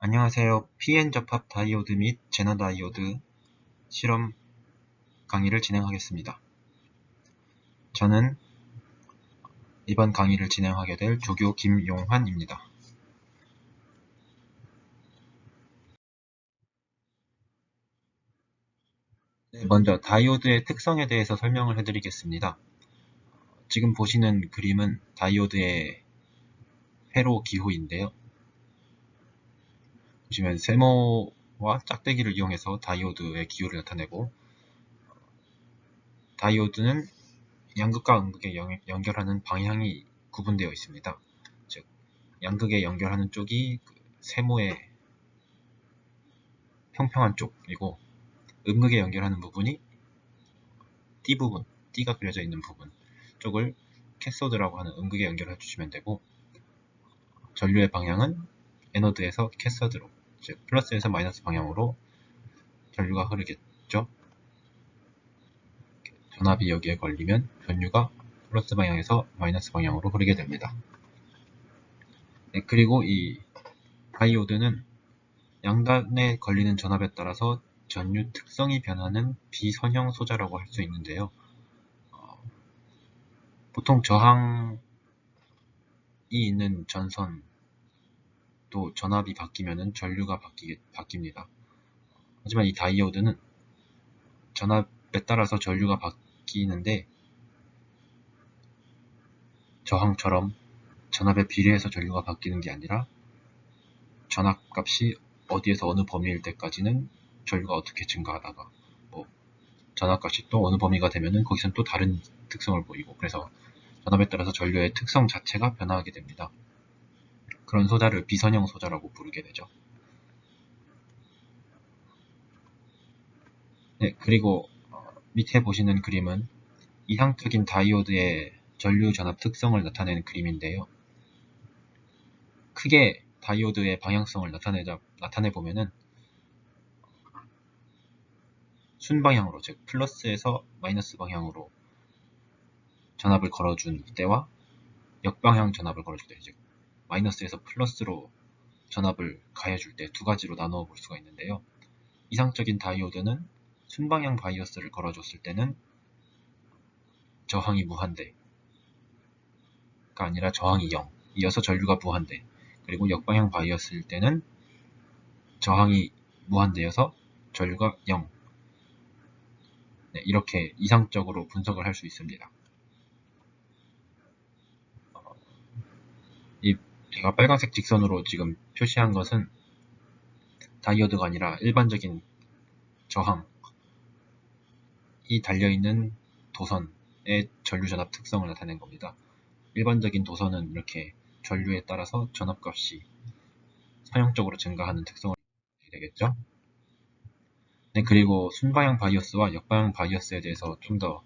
안녕하세요. PN 접합 다이오드 및 제너 다이오드 실험 강의를 진행하겠습니다. 저는 이번 강의를 진행하게 될 조교 김용환입니다. 먼저 다이오드의 특성에 대해서 설명을 해드리겠습니다. 지금 보시는 그림은 다이오드의 회로 기호인데요. 보시면 세모와 짝대기를 이용해서 다이오드의 기호를 나타내고, 다이오드는 양극과 음극에 연결하는 방향이 구분되어 있습니다. 즉, 양극에 연결하는 쪽이 세모의 평평한 쪽이고, 음극에 연결하는 부분이 D 부분, D가 그려져 있는 부분 쪽을 캐소드라고 하는 음극에 연결해 주시면 되고, 전류의 방향은 에너드에서 캐서드로, 즉 플러스에서 마이너스 방향으로 전류가 흐르겠죠. 전압이 여기에 걸리면 전류가 플러스 방향에서 마이너스 방향으로 흐르게 됩니다. 그리고 이 다이오드는 양단에 걸리는 전압에 따라서 전류 특성이 변하는 비선형 소자라고 할 수 있는데요. 보통 저항이 있는 전선도 전압이 바뀌면 전류가 바뀝니다. 하지만 이 다이오드는 전압에 따라서 전류가 바뀌는데, 저항처럼 전압에 비례해서 전류가 바뀌는 게 아니라 전압값이 어디에서 어느 범위일 때까지는 전류가 어떻게 증가하다가 전압값이 또 어느 범위가 되면은 거기서는 또 다른 특성을 보이고, 그래서 전압에 따라서 전류의 특성 자체가 변화하게 됩니다. 그런 소자를 비선형 소자라고 부르게 되죠. 그리고 밑에 보시는 그림은 이상적인 다이오드의 전류 전압 특성을 나타내는 그림인데요. 크게 다이오드의 방향성을 나타내보면은 순방향으로, 즉 플러스에서 마이너스 방향으로 전압을 걸어준 때와 역방향 전압을 걸어줄 때, 즉 마이너스에서 플러스로 전압을 가해줄 때 두 가지로 나누어 볼 수가 있는데요. 이상적인 다이오드는 순방향 바이어스를 걸어줬을 때는 저항이 무한대가 아니라 저항이 0, 이어서 전류가 무한대, 그리고 역방향 바이어스일 때는 저항이 무한대여서 전류가 0, 이렇게 이상적으로 분석을 할 수 있습니다. 제가 빨간색 직선으로 지금 표시한 것은 다이오드가 아니라 일반적인 저항이 달려있는 도선의 전류 전압 특성을 나타낸 겁니다. 일반적인 도선은 이렇게 전류에 따라서 전압값이 선형적으로 증가하는 특성을 가지게 되겠죠. 그리고 순방향 바이어스와 역방향 바이어스에 대해서 좀 더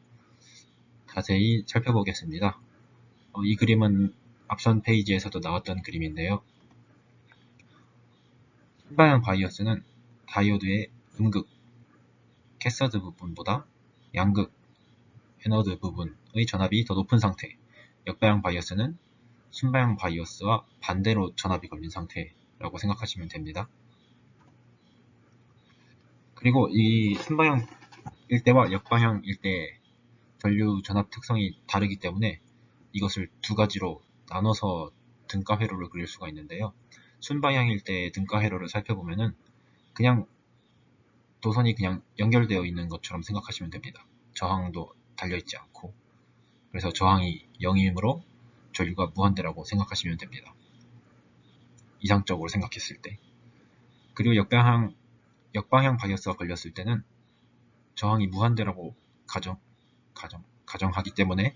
자세히 살펴보겠습니다. 이 그림은 앞선 페이지에서도 나왔던 그림인데요. 순방향 바이어스는 다이오드의 음극, 캐서드 부분보다 양극, 에너드 부분의 전압이 더 높은 상태, 역방향 바이어스는 순방향 바이어스와 반대로 전압이 걸린 상태라고 생각하시면 됩니다. 그리고 이 순방향일 때와 역방향일 때 전류 전압 특성이 다르기 때문에 이것을 두 가지로 나눠서 등가 회로를 그릴 수가 있는데요. 순방향일 때 등가 회로를 살펴보면은 그냥 도선이 그냥 연결되어 있는 것처럼 생각하시면 됩니다. 저항도 달려있지 않고, 그래서 저항이 0이므로 전류가 무한대라고 생각하시면 됩니다. 이상적으로 생각했을 때. 그리고 역방향 바이어스가 걸렸을 때는 저항이 무한대라고 가정하기 때문에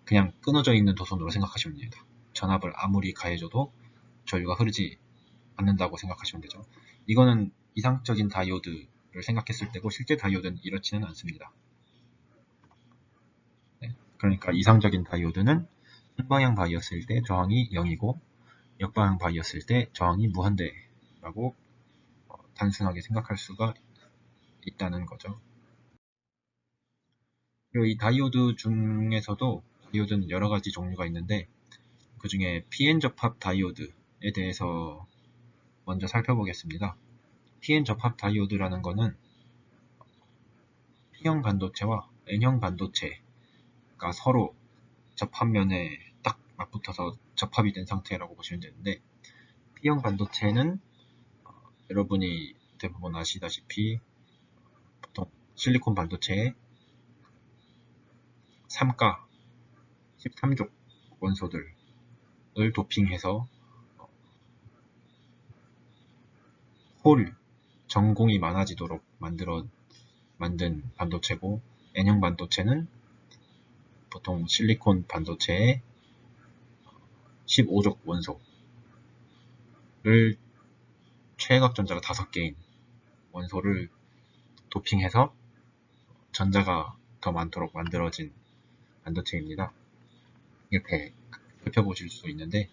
그냥 끊어져 있는 도선으로 생각하시면 됩니다. 전압을 아무리 가해줘도 전류가 흐르지 않는다고 생각하시면 되죠. 이거는 이상적인 다이오드를 생각했을 때고, 실제 다이오드는 이렇지는 않습니다. 그러니까 이상적인 다이오드는 순방향 바이어스일 때 저항이 0이고 역방향 바이어스일 때 저항이 무한대라고 단순하게 생각할 수가 있다는 거죠. 그리고 이 다이오드 중에서도 다이오드는 여러 가지 종류가 있는데, 그 중에 PN 접합 다이오드에 대해서 먼저 살펴보겠습니다. PN 접합 다이오드라는 거는 P형 반도체와 N형 반도체가 서로 접합면에 딱 맞붙어서 접합이 된 상태라고 보시면 되는데, P형 반도체는 여러분이 대부분 아시다시피 보통 실리콘 반도체에 3가 13족 원소들을 도핑해서 홀 전공이 많아지도록 만든 반도체고, N형 반도체는 보통 실리콘 반도체에 15족 원소를 최각전자가 5개인 원소를 도핑해서 전자가 더 많도록 만들어진 반도체입니다. 이렇게 살펴보실 수 있는데,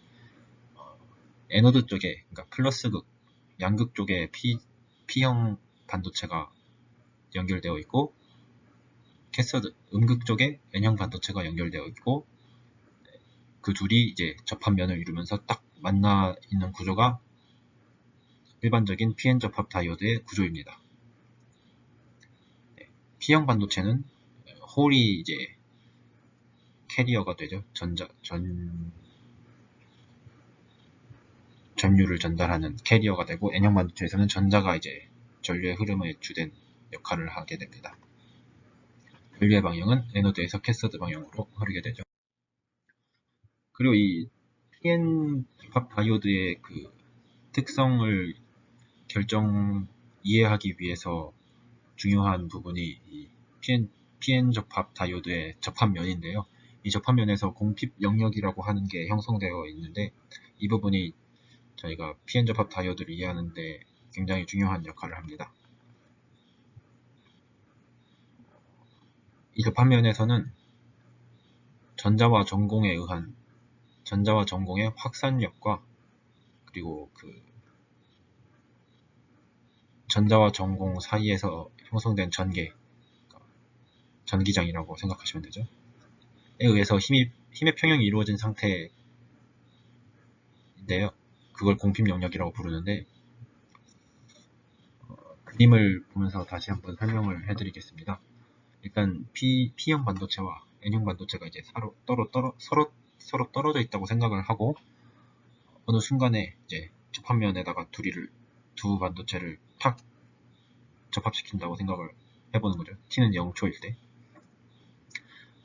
에노드 쪽에, 그러니까 플러스극, 양극 쪽에 P형 반도체가 연결되어 있고, 캐서드, 음극 쪽에 N형 반도체가 연결되어 있고, 그 둘이 이제 접합면을 이루면서 딱 만나 있는 구조가 일반적인 PN 접합 다이오드의 구조입니다. P형 반도체는 홀이 이제 캐리어가 되죠. 전류를 전달하는 캐리어가 되고, N형 반도체에서는 전자가 이제 전류의 흐름의 주된 역할을 하게 됩니다. 전류의 방향은 에노드에서 캐서드 방향으로 흐르게 되죠. 그리고 이 PN 접합 다이오드의 그 특성을 이해하기 위해서 중요한 부분이 이 PN 접합 다이오드의 접합면인데요. 이 접합면에서 공핍 영역이라고 하는 게 형성되어 있는데, 이 부분이 저희가 PN 접합 다이오드를 이해하는 데 굉장히 중요한 역할을 합니다. 이 접합면에서는 전자와 전공의 확산력과, 그리고 그 전자와 전공 사이에서 형성된 전기장이라고 생각하시면 되죠. 에 의해서 힘의 평형이 이루어진 상태인데요. 그걸 공핍 영역이라고 부르는데, 그림을 보면서 다시 한번 설명을 해드리겠습니다. 일단 P형 반도체와 N형 반도체가 이제 서로 떨어져 있다고 생각을 하고, 어느 순간에 이제 접합면에다가 두 반도체를 탁 접합시킨다고 생각을 해보는 거죠. T는 0초일 때.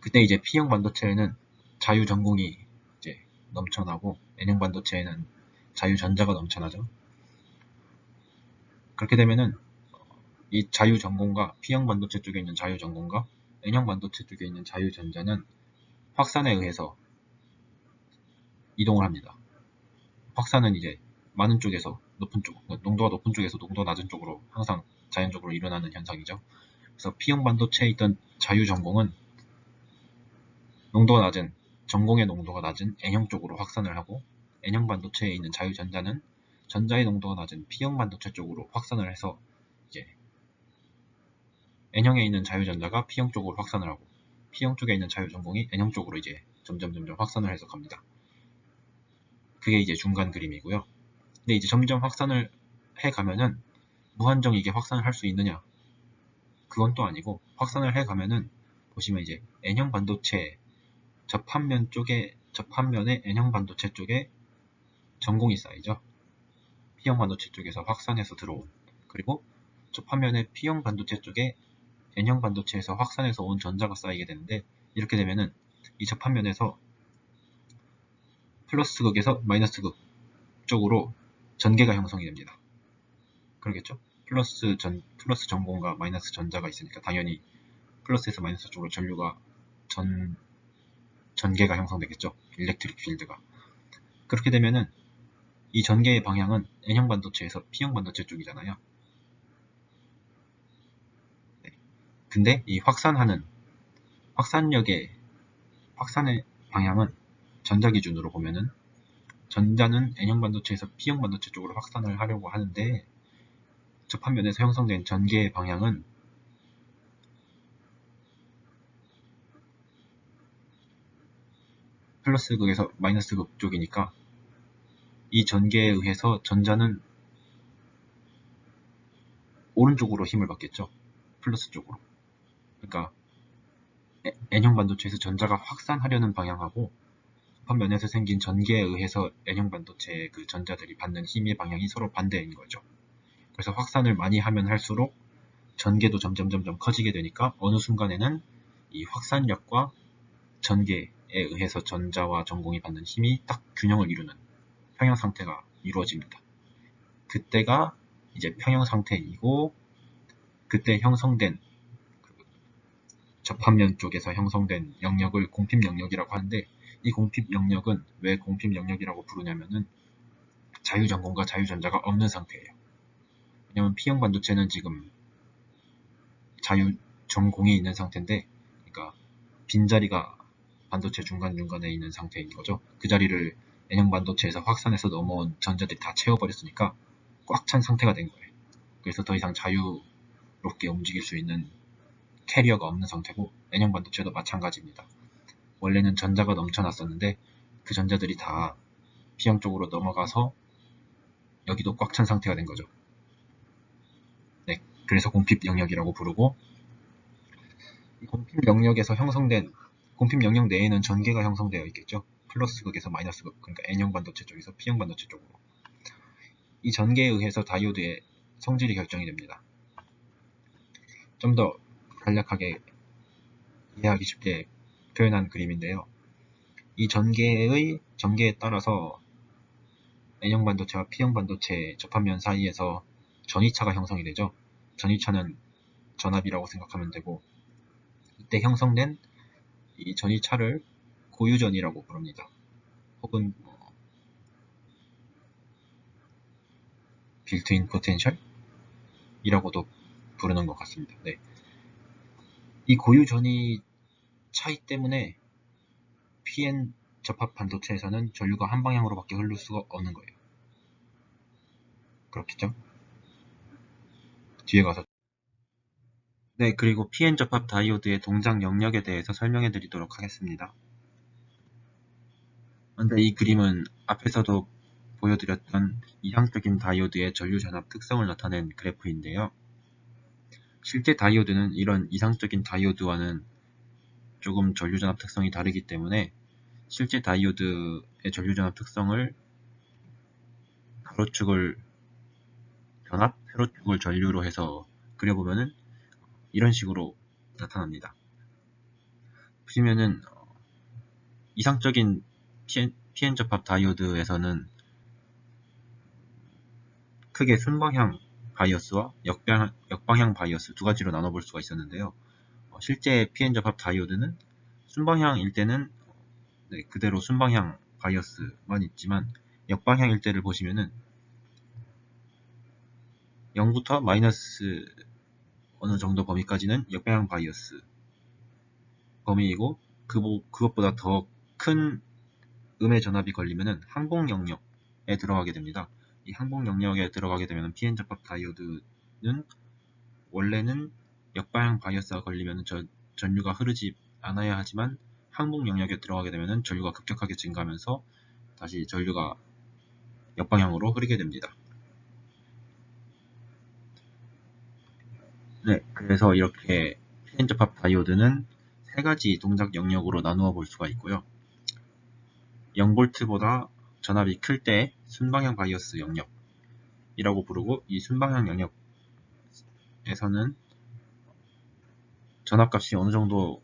그때 이제 P형 반도체에는 자유 전공이 이제 넘쳐나고, N형 반도체에는 자유 전자가 넘쳐나죠. 그렇게 되면은 이 자유 전공과 P형 반도체 쪽에 있는 자유 전공과 N형 반도체 쪽에 있는 자유 전자는 확산에 의해서 이동을 합니다. 확산은 이제 많은 쪽에서 농도가 높은 쪽에서 농도 낮은 쪽으로 항상 자연적으로 일어나는 현상이죠. 그래서 P형 반도체에 있던 자유 전공은 전공의 농도가 낮은 N형 쪽으로 확산을 하고, N형 반도체에 있는 자유 전자는 전자의 농도가 낮은 P형 반도체 쪽으로 확산을 해서 이제 N형에 있는 자유 전자가 P형 쪽으로 확산을 하고, P형 쪽에 있는 자유 전공이 N형 쪽으로 이제 점점 확산을 해서 갑니다. 그게 이제 중간 그림이고요. 근데 이제 점점 확산을 해가면은 무한정 이게 확산을 할 수 있느냐? 그건 또 아니고, 확산을 해가면은 보시면 이제 N형 반도체 접합면에 N형 반도체 쪽에 전공이 쌓이죠. P형 반도체 쪽에서 확산해서 들어온, 그리고 접합면에 P형 반도체 쪽에 N형 반도체에서 확산해서 온 전자가 쌓이게 되는데, 이렇게 되면은 이 접합면에서 플러스 극에서 마이너스 극 쪽으로 전개가 형성이 됩니다. 그러겠죠? 플러스 전공과 마이너스 전자가 있으니까 당연히 플러스에서 마이너스 쪽으로 전개가 형성되겠죠. 일렉트릭 필드가. 그렇게 되면은 이 전개의 방향은 N형 반도체에서 P형 반도체 쪽이잖아요. 네. 근데 이 확산의 방향은 전자 기준으로 보면은 전자는 N형 반도체에서 P형 반도체 쪽으로 확산을 하려고 하는데, 접합면에서 형성된 전개의 방향은 플러스 극에서 마이너스 극 쪽이니까, 이 전개에 의해서 전자는 오른쪽으로 힘을 받겠죠. 플러스 쪽으로. 그러니까 N형 반도체에서 전자가 확산하려는 방향하고 접합면에서 생긴 전기에 의해서 N형 반도체의 그 전자들이 받는 힘의 방향이 서로 반대인 거죠. 그래서 확산을 많이 하면 할수록 전개도 점점 커지게 되니까 어느 순간에는 이 확산력과 전개에 의해서 전자와 전공이 받는 힘이 딱 균형을 이루는 평형 상태가 이루어집니다. 그때가 이제 평형 상태이고, 그때 형성된 접합면 쪽에서 형성된 영역을 공핍 영역이라고 하는데, 이 공핍 영역은 왜 공핍 영역이라고 부르냐면은 자유전공과 자유전자가 없는 상태예요. 왜냐면 P형 반도체는 지금 자유전공이 있는 상태인데, 그러니까 빈자리가 반도체 중간중간에 있는 상태인 거죠. 그 자리를 N형 반도체에서 확산해서 넘어온 전자들이 다 채워버렸으니까 꽉 찬 상태가 된 거예요. 그래서 더 이상 자유롭게 움직일 수 있는 캐리어가 없는 상태고, N형 반도체도 마찬가지입니다. 원래는 전자가 넘쳐났었는데 그 전자들이 다 P형 쪽으로 넘어가서 여기도 꽉 찬 상태가 된 거죠. 네, 그래서 공핍 영역이라고 부르고, 이 공핍 영역에서 형성된 공핍 영역 내에는 전개가 형성되어 있겠죠. 플러스 극에서 마이너스 극, 그러니까 N형 반도체 쪽에서 P형 반도체 쪽으로. 이 전개에 의해서 다이오드의 성질이 결정이 됩니다. 좀 더 간략하게 이해하기 쉽게 표현한 그림인데요. 이 전개에 따라서 N형 반도체와 P형 반도체 접합면 사이에서 전위차가 형성이 되죠. 전위차는 전압이라고 생각하면 되고, 이때 형성된 이 전위차를 고유전이라고 부릅니다. 혹은 빌트인 포텐셜이라고도 부르는 것 같습니다. 네. 이 고유전이 차이 때문에 PN 접합 반도체에서는 전류가 한 방향으로밖에 흐를 수가 없는 거예요. 그렇겠죠? 뒤에 가서. 네, 그리고 PN 접합 다이오드의 동작 영역에 대해서 설명해 드리도록 하겠습니다. 근데 이 그림은 앞에서도 보여드렸던 이상적인 다이오드의 전류 전압 특성을 나타낸 그래프인데요. 실제 다이오드는 이런 이상적인 다이오드와는 조금 전류 전압 특성이 다르기 때문에 실제 다이오드의 전류 전압 특성을 가로축을 전압, 세로축을 전류로 해서 그려보면은 이런 식으로 나타납니다. 보시면은 이상적인 PN 접합 다이오드에서는 크게 순방향 바이어스와 역방향 바이어스 두 가지로 나눠볼 수가 있었는데요. 실제 PN 접합 다이오드는 순방향일 때는 그대로 순방향 바이어스만 있지만, 역방향일 때를 보시면은 0부터 마이너스 어느 정도 범위까지는 역방향 바이어스 범위이고, 그것보다 더 큰 음의 전압이 걸리면은 항복 영역에 들어가게 됩니다. 이 항복 영역에 들어가게 되면 PN 접합 다이오드는 원래는 역방향 바이어스가 걸리면 전류가 흐르지 않아야 하지만, 항복 영역에 들어가게 되면 전류가 급격하게 증가하면서 다시 전류가 역방향으로 흐르게 됩니다. 네, 그래서 이렇게 PN 접합 다이오드는 세 가지 동작 영역으로 나누어 볼 수가 있고요. 0V보다 전압이 클 때 순방향 바이어스 영역이라고 부르고, 이 순방향 영역에서는 전압값이 어느 정도,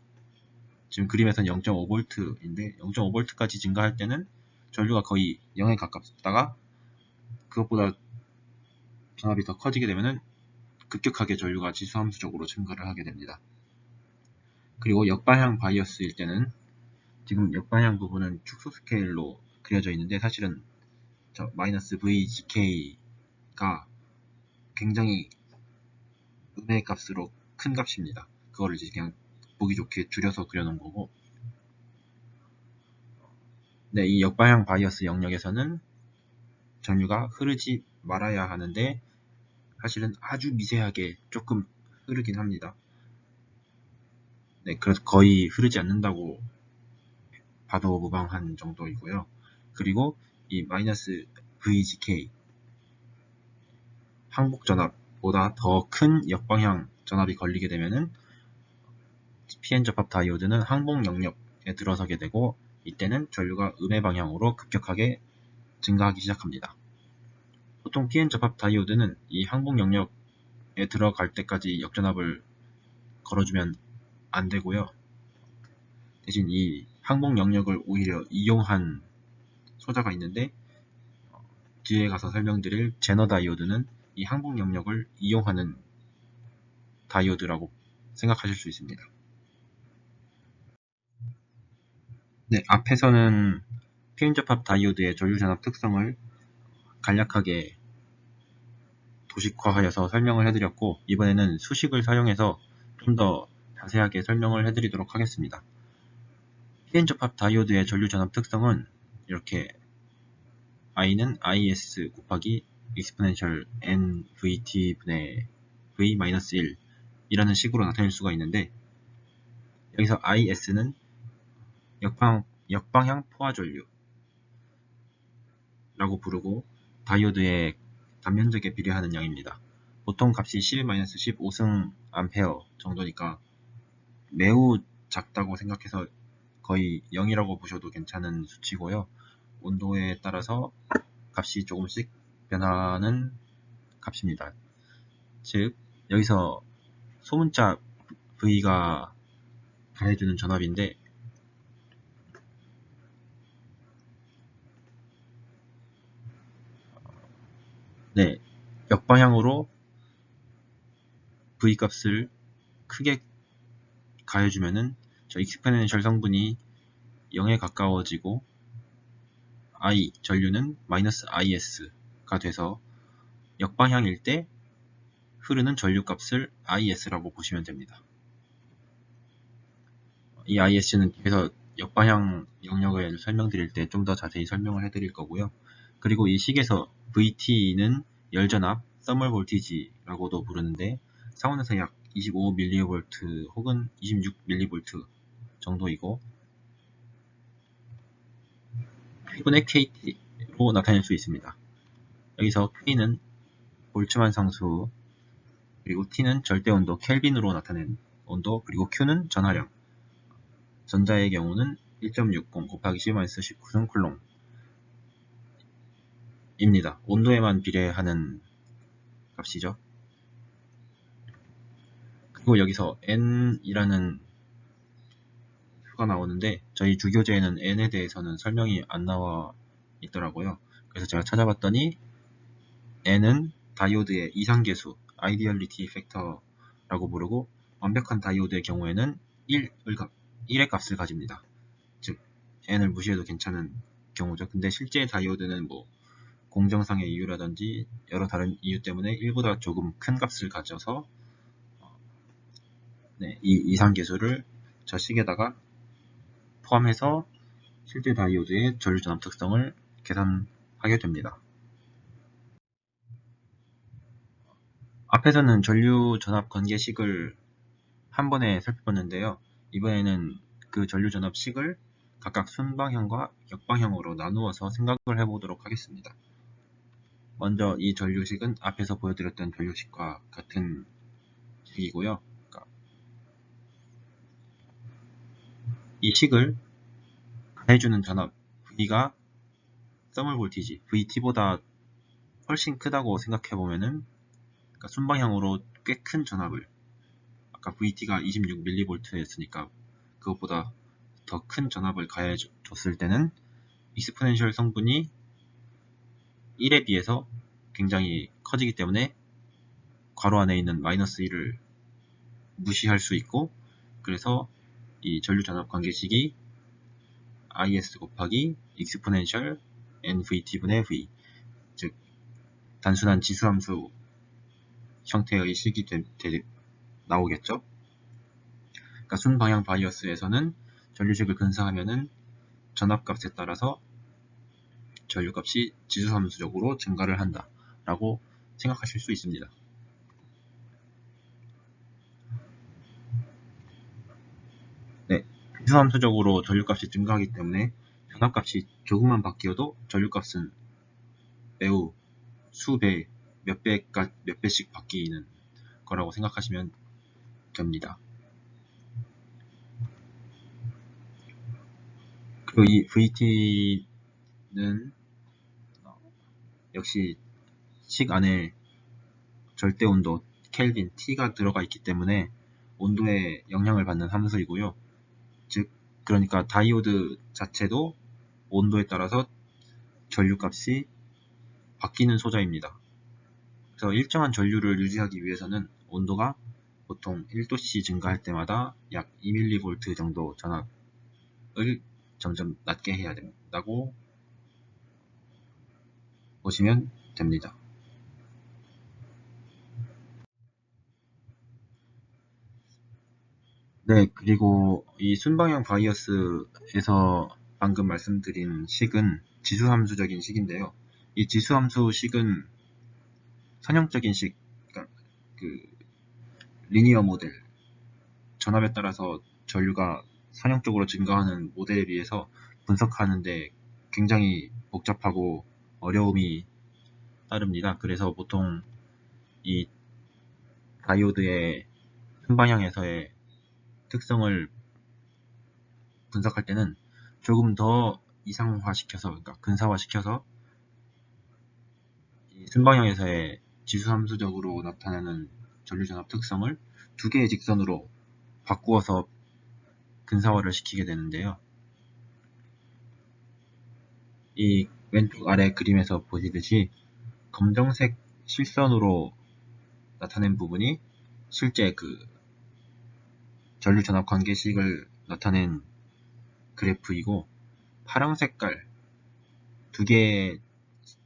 지금 그림에서는 0.5V인데 0.5V까지 증가할 때는 전류가 거의 0에 가깝다가, 그것보다 전압이 더 커지게 되면 급격하게 전류가 지수함수적으로 증가를 하게 됩니다. 그리고 역방향 바이어스일 때는, 지금 역방향 부분은 축소 스케일로 그려져 있는데 사실은 저 마이너스 VGK가 굉장히 음의 값으로 큰 값입니다. 그거를 이제 그냥 보기 좋게 줄여서 그려놓은 거고, 네, 이 역방향 바이어스 영역에서는 전류가 흐르지 말아야 하는데 사실은 아주 미세하게 조금 흐르긴 합니다. 네, 그래서 거의 흐르지 않는다고 봐도 무방한 정도이고요. 그리고 이 마이너스 VGK 항복 전압 보다 더 큰 역방향 전압이 걸리게 되면은 PN 접합 다이오드는 항복 영역에 들어서게 되고, 이때는 전류가 음의 방향으로 급격하게 증가하기 시작합니다. 보통 PN 접합 다이오드는 이 항복 영역에 들어갈 때까지 역전압을 걸어주면 안 되고요. 대신 이 항복 영역을 오히려 이용한 소자가 있는데, 뒤에 가서 설명드릴 제너 다이오드는 이 항복 영역을 이용하는 다이오드라고 생각하실 수 있습니다. 네, 앞에서는 PN 접합 다이오드의 전류 전압 특성을 간략하게 도식화하여서 설명을 해드렸고, 이번에는 수식을 사용해서 좀 더 자세하게 설명을 해드리도록 하겠습니다. PN 접합 다이오드의 전류 전압 특성은 이렇게 I는 IS 곱하기 exponential nVT 분의 V-1 이라는 식으로 나타낼 수가 있는데, 여기서 IS는 역방향 포화 전류 라고 부르고 다이오드의 단면적에 비례하는 양입니다. 보통 값이 10-15승 암페어 정도니까 매우 작다고 생각해서 거의 0이라고 보셔도 괜찮은 수치고요. 온도에 따라서 값이 조금씩 변하는 값입니다. 즉, 여기서 소문자 V가 가해주는 전압인데, 네, 역방향으로 V 값을 크게 가해주면은 저 익스포넨셜 성분이 0에 가까워지고 I, 전류는 -IS가 돼서 역방향일 때 흐르는 전류 값을 IS라고 보시면 됩니다. 이 IS는 뒤에서 역방향 영역을 설명드릴 때 좀 더 자세히 설명을 해드릴 거고요. 그리고 이 식에서 VT는 열전압, 서멀 볼티지라고도 부르는데, 상온에서 약 25mV 혹은 26mV 정도이고, P분의 KT로 나타낼 수 있습니다. 여기서 K는 볼츠만 상수, 그리고 T는 절대온도 켈빈으로 나타낸 온도, 그리고 Q는 전하량, 전자의 경우는 1.60 곱하기 10-19승 쿨롱 입니다. 온도에만 비례하는 값이죠. 그리고 여기서 N이라는 수가 나오는데, 저희 주교재에는 N에 대해서는 설명이 안 나와 있더라고요. 그래서 제가 찾아봤더니 N은 다이오드의 이상계수, 아이디얼리티 팩터라고 부르고, 완벽한 다이오드의 경우에는 1의 값을 가집니다. 즉, N을 무시해도 괜찮은 경우죠. 근데 실제 다이오드는 뭐 공정상의 이유라든지 여러 다른 이유 때문에 1보다 조금 큰 값을 가져서 이 이상계수를 저 식에다가 포함해서 실제 다이오드의 전류 전압 특성을 계산하게 됩니다. 앞에서는 전류 전압 관계식을 한 번에 살펴봤는데요. 이번에는 그 전류 전압 식을 각각 순방향과 역방향으로 나누어서 생각을 해보도록 하겠습니다. 먼저 이 전류식은 앞에서 보여드렸던 전류식과 같은 식이고요. 이 식을 가해주는 전압 V가 서멀 볼티지 VT보다 훨씬 크다고 생각해보면은, 그러니까 순방향으로 꽤 큰 전압을, 아까 VT가 26mV였으니까 그것보다 더 큰 전압을 가해줬을 때는 익스포넨셜 성분이 1에 비해서 굉장히 커지기 때문에 괄호 안에 있는 -1을 무시할 수 있고, 그래서 이 전류 전압 관계식이 IS 곱하기 익스포넨셜 NVT분의 V, 즉 단순한 지수함수 형태의 식이 나오겠죠. 그러니까 순방향 바이어스에서는 전류식을 근사하면은 전압값에 따라서 전류값이 지수함수적으로 증가를 한다 라고 생각하실 수 있습니다. 네, 지수함수적으로 전류값이 증가하기 때문에 전압값이 조금만 바뀌어도 전류값은 매우 수배 몇 배씩 바뀌는 거라고 생각하시면 됩니다. 그리고 이 VT는 역시 식 안에 절대 온도 켈빈 T가 들어가 있기 때문에 온도에 영향을 받는 함수이고요. 즉 그러니까 다이오드 자체도 온도에 따라서 전류값이 바뀌는 소자입니다. 그래서 일정한 전류를 유지하기 위해서는 온도가 보통 1도씨 증가할 때마다 약 2mV 정도 전압을 점점 낮게 해야 된다고 보시면 됩니다. 네, 그리고 이 순방향 바이어스에서 방금 말씀드린 식은 지수함수적인 식인데요. 이 지수함수 식은 선형적인 식, 그러니까 그 리니어 모델, 전압에 따라서 전류가 선형적으로 증가하는 모델에 비해서 분석하는데 굉장히 복잡하고 어려움이 따릅니다. 그래서 보통 이 다이오드의 순방향에서의 특성을 분석할 때는 조금 더 이상화시켜서, 그러니까 근사화시켜서 이 순방향에서의 지수함수적으로 나타나는 전류전압 특성을 두 개의 직선으로 바꾸어서 근사화를 시키게 되는데요. 이 왼쪽 아래 그림에서 보시듯이 검정색 실선으로 나타낸 부분이 실제 그 전류전압 관계식을 나타낸 그래프이고, 파랑 색깔 두 개의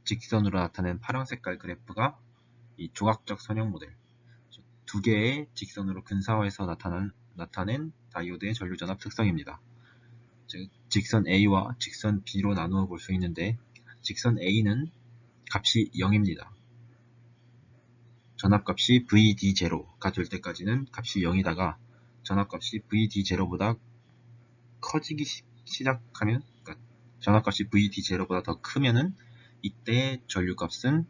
직선으로 나타낸 파랑 색깔 그래프가 이 조각적 선형 모델, 두 개의 직선으로 근사화해서 나타낸 다이오드의 전류전압 특성입니다. 즉 직선 A와 직선 B로 나누어 볼 수 있는데, 직선 A는 값이 0입니다. 전압값이 VD0가 될 때까지는 값이 0이다가 전압값이 VD0보다 커지기 시작하면, 그러니까 전압값이 VD0보다 더 크면은 이때 전류값은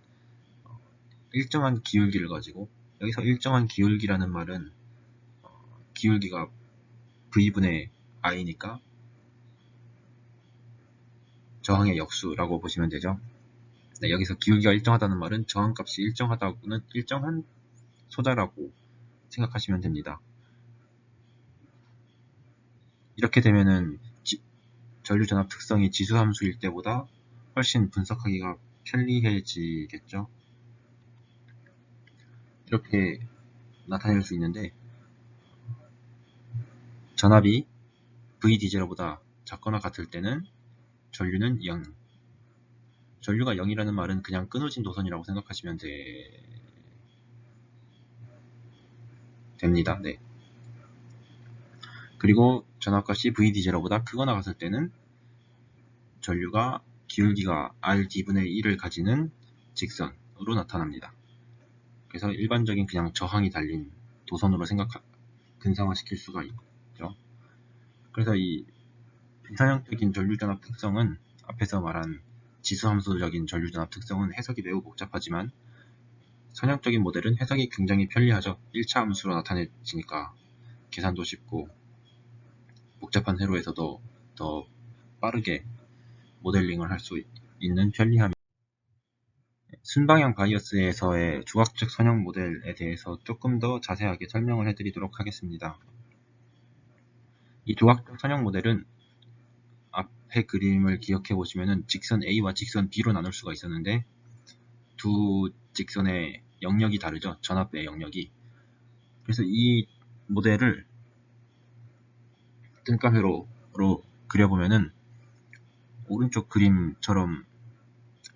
일정한 기울기를 가지고, 여기서 일정한 기울기라는 말은 기울기가 V분의 I니까 저항의 역수라고 보시면 되죠. 네, 여기서 기울기가 일정하다는 말은 저항값이 일정하다고는 일정한 소자라고 생각하시면 됩니다. 이렇게 되면은 전류전압 특성이 지수함수일 때보다 훨씬 분석하기가 편리해지겠죠. 이렇게 나타낼 수 있는데, 전압이 VD0보다 작거나 같을 때는 전류는 0. 전류가 0이라는 말은 그냥 끊어진 도선이라고 생각하시면 됩니다. 네. 그리고 전압값이 VD0보다 크거나 같을 때는 전류가 기울기가 RD분의 1을 가지는 직선으로 나타납니다. 그래서 일반적인 그냥 저항이 달린 도선으로 근사화시킬 수가 있죠. 그래서 이 비선형적인 전류전압 특성은, 앞에서 말한 지수함수적인 전류전압 특성은 해석이 매우 복잡하지만 선형적인 모델은 해석이 굉장히 편리하죠. 1차 함수로 나타내지니까 계산도 쉽고 복잡한 회로에서도 더 빠르게 모델링을 할 수 있는 편리함이. 순방향 바이어스에서의 조각적 선형 모델에 대해서 조금 더 자세하게 설명을 해드리도록 하겠습니다. 이 조각적 선형 모델은 앞에 그림을 기억해 보시면은 직선 A와 직선 B로 나눌 수가 있었는데, 두 직선의 영역이 다르죠. 전압의 영역이. 그래서 이 모델을 뜬가회로로 그려보면은 오른쪽 그림처럼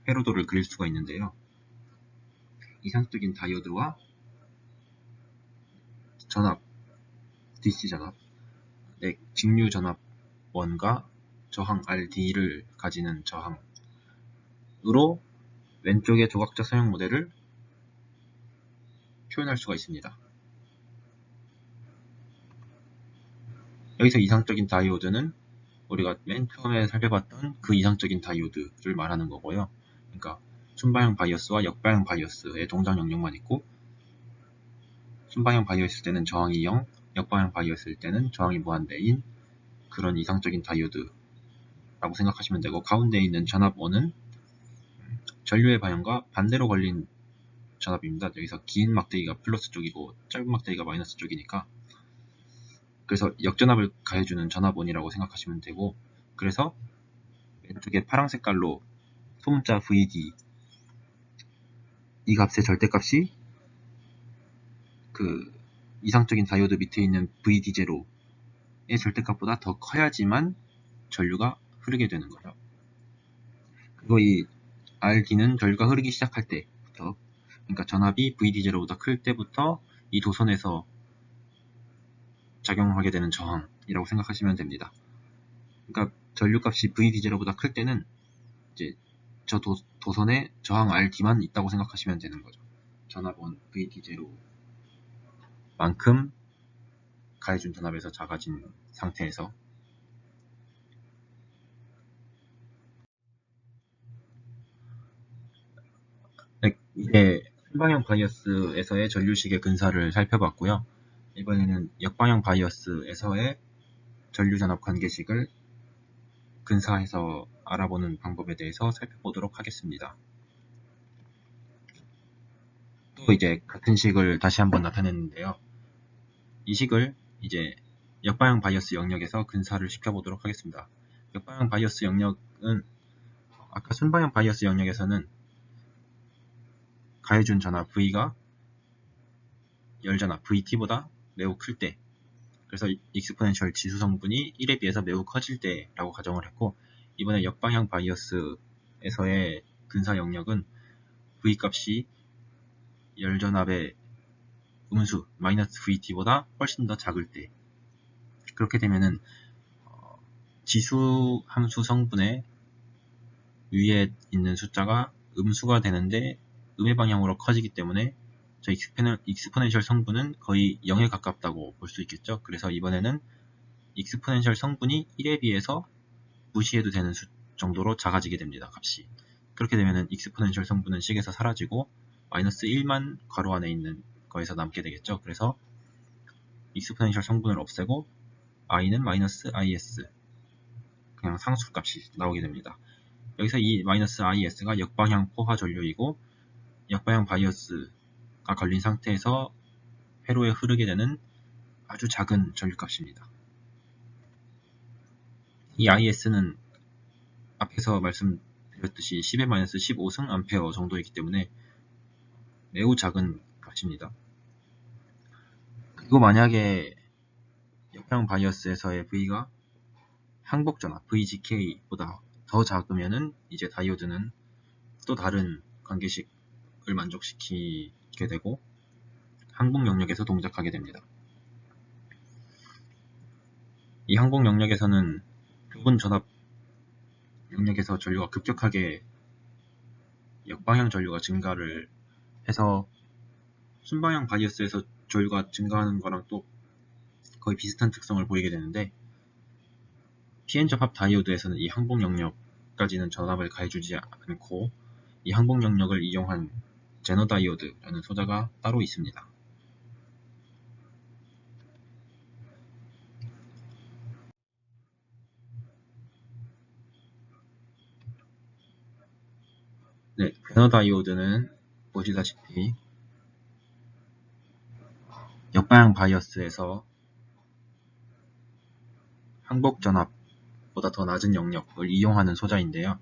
회로도를 그릴 수가 있는데요. 이상적인 다이오드와 전압, DC 전압, 직류 전압원과 저항 RD를 가지는 저항으로 왼쪽의 조각적 선형 모델을 표현할 수가 있습니다. 여기서 이상적인 다이오드는 우리가 맨 처음에 살펴봤던 그 이상적인 다이오드를 말하는 거고요. 그러니까 순방향 바이어스와 역방향 바이어스의 동작 영역만 있고, 순방향 바이어스일 때는 저항이 0, 역방향 바이어스일 때는 저항이 무한대인 그런 이상적인 다이오드라고 생각하시면 되고, 가운데 있는 전압 1은 전류의 방향과 반대로 걸린 전압입니다. 여기서 긴 막대기가 플러스 쪽이고 짧은 막대기가 마이너스 쪽이니까, 그래서 역전압을 가해주는 전압 1이라고 생각하시면 되고, 그래서 왼쪽에 파란 색깔로 소문자 VD, 이 값의 절대값이 그 이상적인 다이오드 밑에 있는 VD0의 절대값보다 더 커야지만 전류가 흐르게 되는 거예요. 그리고 이 RD는 전류가 흐르기 시작할 때부터, 그러니까 전압이 VD0보다 클 때부터 이 도선에서 작용하게 되는 저항이라고 생각하시면 됩니다. 그러니까 전류값이 VD0보다 클 때는 이제 저 도선에 저항 RD만 있다고 생각하시면 되는 거죠. 전압은 VD0만큼 가해준 전압에서 작아진 상태에서, 이제 순방향 바이어스에서의 전류식의 근사를 살펴봤고요. 이번에는 역방향 바이어스에서의 전류전압 관계식을 근사해서 알아보는 방법에 대해서 살펴보도록 하겠습니다. 또 이제 같은 식을 다시 한번 나타냈는데요. 이 식을 이제 역방향 바이어스 영역에서 근사를 시켜보도록 하겠습니다. 역방향 바이어스 영역은 아까 순방향 바이어스 영역에서는 가해준 전압 V가 열전압 VT보다 매우 클 때, 그래서 익스포넨셜 지수 성분이 1에 비해서 매우 커질 때라고 가정을 했고, 이번에 역방향 바이어스에서의 근사 영역은 V 값이 열전압의 음수 마이너스 VT보다 훨씬 더 작을 때, 그렇게 되면은 지수 함수 성분의 위에 있는 숫자가 음수가 되는데 음의 방향으로 커지기 때문에 저 익스포넨셜 성분은 거의 0에 가깝다고 볼 수 있겠죠. 그래서 이번에는 익스포넨셜 성분이 1에 비해서 무시해도 되는 수 정도로 작아지게 됩니다. 값이. 그렇게 되면은 익스포넨셜 성분은 식에서 사라지고 마이너스 1만 괄호 안에 있는 거에서 남게 되겠죠. 그래서 익스포넨셜 성분을 없애고 i는 마이너스 is, 그냥 상수값이 나오게 됩니다. 여기서 이 마이너스 is가 역방향 포화 전류이고, 역방향 바이어스가 걸린 상태에서 회로에 흐르게 되는 아주 작은 전류값입니다. 이 is는 앞에서 말씀드렸듯이 10의 마이너스 15승 암페어 정도이기 때문에 매우 작은 값입니다. 그리고 만약에 역방향 바이어스에서의 V가 항복전압 VGK보다 더 작으면은 이제 다이오드는 또 다른 관계식을 만족시키게 되고 항복 영역에서 동작하게 됩니다. 이 항복 영역에서는 좁은 전압 영역에서 전류가 급격하게 역방향 전류가 증가를 해서 순방향 바이어스에서 전류가 증가하는 거랑 또 거의 비슷한 특성을 보이게 되는데, PN접합 다이오드에서는 이 항복 영역까지는 전압을 가해주지 않고 이 항복 영역을 이용한 제너 다이오드라는 소자가 따로 있습니다. 네, 제너 다이오드는 보시다시피 역방향 바이어스에서 항복 전압보다 더 낮은 영역을 이용하는 소자인데요.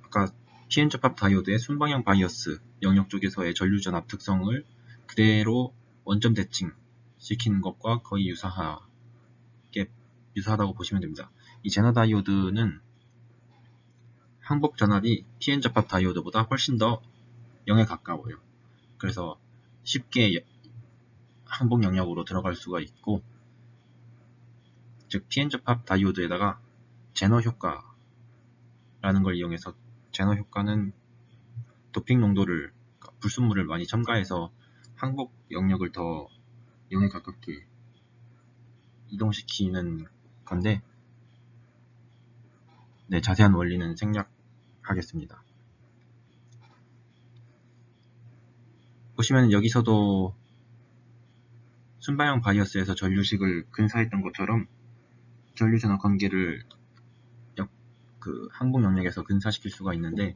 아까 PN접합 다이오드의 순방향 바이어스 영역 쪽에서의 전류 전압 특성을 그대로 원점 대칭 시키는 것과 거의 유사하다고 보시면 됩니다. 이 제너 다이오드는 항복 전압이 PN접합 다이오드보다 훨씬 더 0에 가까워요. 그래서 쉽게 항복 영역으로 들어갈 수가 있고, 즉 PN접합 다이오드에다가 제너 효과라는 걸 이용해서, 제너 효과는 도핑 농도를, 불순물을 많이 첨가해서 항복 영역을 더 0에 가깝게 이동시키는 건데, 네, 자세한 원리는 생략하고 하겠습니다. 보시면 여기서도 순방향 바이어스에서 전류식을 근사했던 것처럼 전류전압 관계를 항공 영역에서 근사시킬 수가 있는데,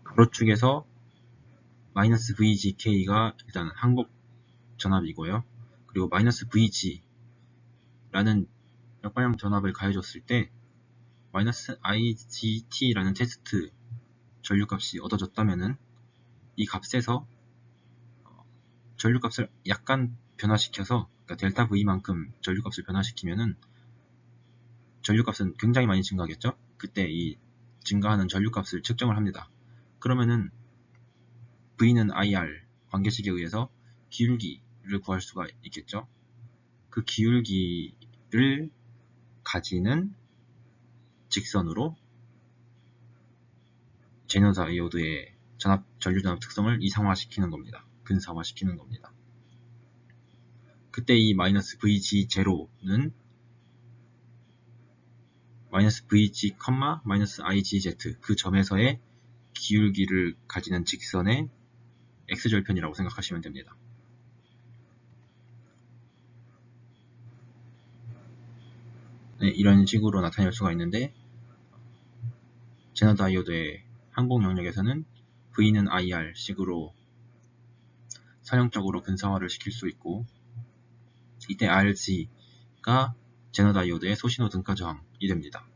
가로축에서 마이너스 VGK가 일단 항복 전압이고요. 그리고 마이너스 VG라는 역방향 전압을 가해줬을 때 마이너스 IGT라는 테스트 전류값이 얻어졌다면은 이 값에서 전류값을 약간 변화시켜서, 그러니까 델타 V만큼 전류값을 변화시키면은 전류값은 굉장히 많이 증가하겠죠? 그때 이 증가하는 전류값을 측정을 합니다. 그러면은 V는 IR 관계식에 의해서 기울기를 구할 수가 있겠죠? 그 기울기를 가지는 직선으로 제너다이오드의 전류전압 특성을 이상화시키는 겁니다. 근사화시키는 겁니다. 그때 이 마이너스 VG0는 마이너스 VG, 마이너스 IGZ 그 점에서의 기울기를 가지는 직선의 X절편이라고 생각하시면 됩니다. 네, 이런 식으로 나타낼 수가 있는데, 제너다이오드의 항공 영역에서는 V는 IR 식으로 선형적으로 근사화를 시킬 수 있고, 이때 RG가 제너다이오드의 소신호 등가 저항이 됩니다.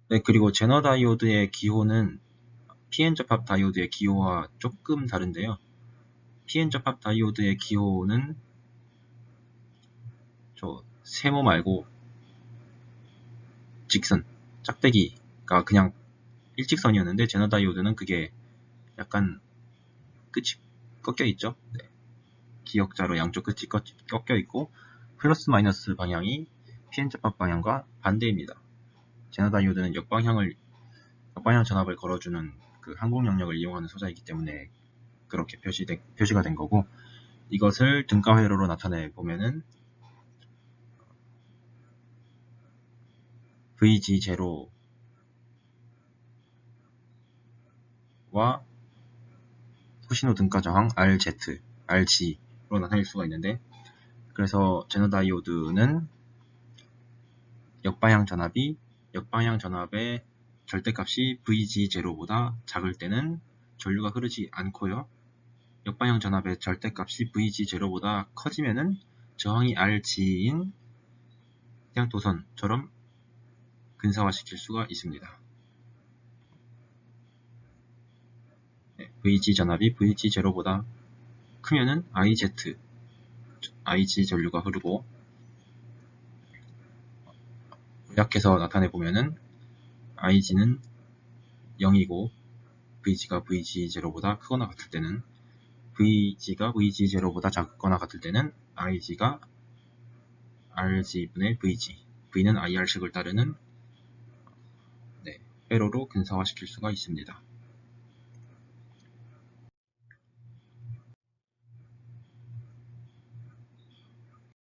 네, 그리고 제너다이오드의 기호는 PN접합 다이오드의 기호와 조금 다른데요. PN접합 다이오드의 기호는 저 세모 말고 직선, 짝대기가 그냥 일직선이었는데, 제너다이오드는 그게 약간 끝이 꺾여 있죠. 네. 기역자로 양쪽 끝이 꺾여 있고, 플러스 마이너스 방향이 PN접합 방향과 반대입니다. 제너다이오드는 역방향 전압을 걸어주는 그 항공 영역을 이용하는 소자이기 때문에 그렇게 표시가 된 거고, 이것을 등가 회로로 나타내 보면은 VG0와 소신호 등가 저항 RG로 나타낼 수가 있는데, 그래서 제너다이오드는 역방향 전압의 절대값이 VG0보다 작을 때는 전류가 흐르지 않고요. 역방향 전압의 절대값이 VG0보다 커지면은 저항이 RG인 태양도선처럼 근사화시킬 수가 있습니다. 네, VG 전압이 VG0보다 크면은 IG 전류가 흐르고, 요약해서 나타내보면은 IG는 0이고 VG가 VG0보다 크거나 같을 때는, VG가 VG0보다 작거나 같을 때는 IG가 RG분의 VG, V는 IR식을 따르는 회로로 근사화시킬 수가 있습니다.